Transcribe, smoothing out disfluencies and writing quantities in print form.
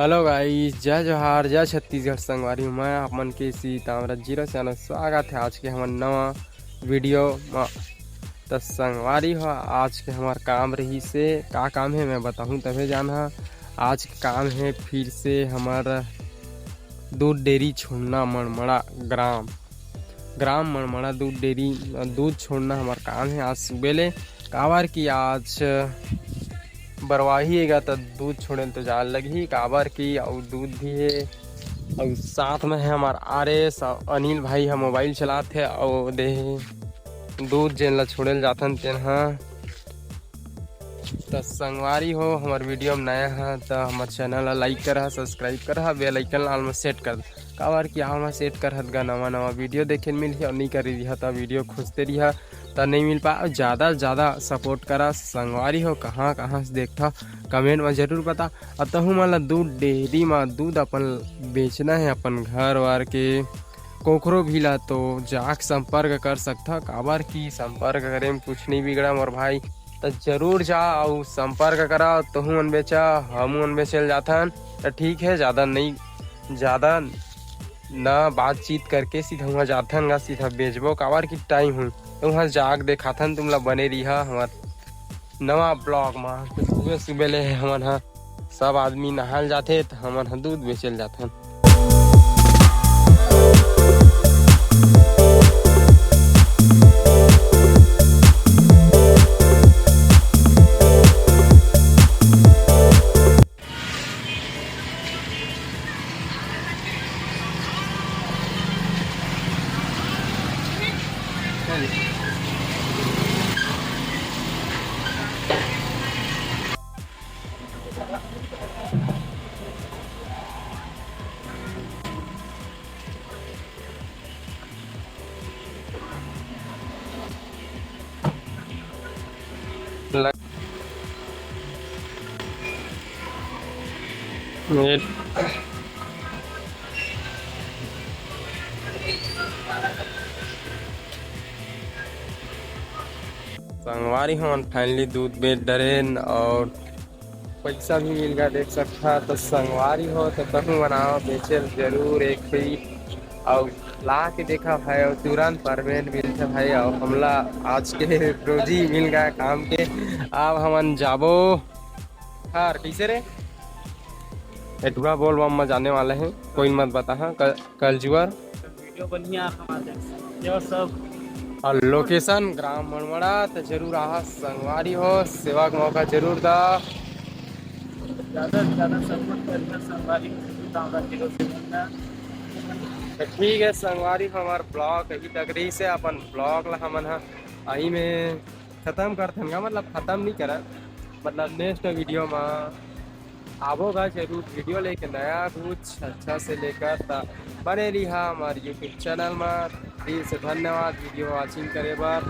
Hello guys, जय जोहार, जय छत्तीसगढ़। संगवारी मैं आपमन के सीतामढ़ी जीरो चैनल स्वागत है आज के हमार नवा वीडियो में। तो संगवारी हो आज के हमार काम रही से का काम है मैं बताऊं तभी जाना। आज के काम है फिर से हमारा दूध डेयरी छोड़ना मनमड़ा ग्राम मनमड़ा दूध डेयरी दूध छोड़ना हमारा काम है। आज सुबह ले काबर की आज बरवाही तो दूध छोड़े तो जान लगी काबर की और दूध भी है और साथ में है हमार आरएस अनिल भाई हम मोबाइल चलाते हैं और दे दूध जेन ला छोड़े जाथन तेन तो संगवारी हो हमार वीडियो में नया है तो हमार चैनल ला लाइक करा, सब्सक्राइब करा, बेल आइकन लाल में सेट कर काबर कि आल में सेट करत गा नवा वीडियो देखे मिली और नहीं कर रही तो वीडियो खोजते रही तो नहीं मिल पा। ज़्यादा से ज़्यादा सपोर्ट करा संगवारी हो कहाँ से देखता कमेंट में जरूर बता। अतहु मला दूध डेयरी में दूध अपन बेचना है अपन घर वार के कोखरो भी ला तो जाक संपर्क कर सकता काबर की संपर्क करे में कुछ नहीं बिगड़ा मोर भाई। तो जरूर जा और संपर्क करा तुहू मन बेचा हम मन बेचल जाथन तो ठीक है। ज़्यादा ना बातचीत करके सीधा वहाँ जाथन गा सीधा बेचबो काबर की टाइम हूँ तो वहाँ जाग देखाथन तुम ला बने रही हमार नवा ब्लॉग में। तो सुबह सुबह ले हमन हा सब आदमी नहाल जाते तो हमन हा दूध बेचल जाथन। संगवारी हम फाइनली दूध बेच डरेन और पैसा भी मिल गया देख सकता। तो संगवारी हो तो तहु बनाओ बेचे जरूर एक फीट और ला के देखा भाई और तुरंत परमेंट मिलते भाई और हमला आज के रोजी मिल गया काम के। अब हमन जाबो हार कैसे रे एटुआ बोल बम में जाने वाले हैं कोई मत बता। हाँ कल जुआर वीडियो बढ़िया हमारे सब और लोकेशन ग्राम मनमड़ा तो जरूर आहा संगवारी हो सेवा का मौका जरूर दा। ज़्यादा से ज़्यादा सपोर्ट करना संगवारी किलो से बनना। तो ठीक है संगवारी हमार ब्लॉग अभी तक रही से अपन ब्लॉग ला हमन हा अही में ख़त्म करथन का मतलब ख़त्म नहीं करा मतलब नेक्स्ट वीडियो में आबोगा जरूर वीडियो लेके नया कुछ अच्छा से लेकर बने रही हमारे यूट्यूब चैनल में। दिल से धन्यवाद वीडियो वॉचिंग करे बार।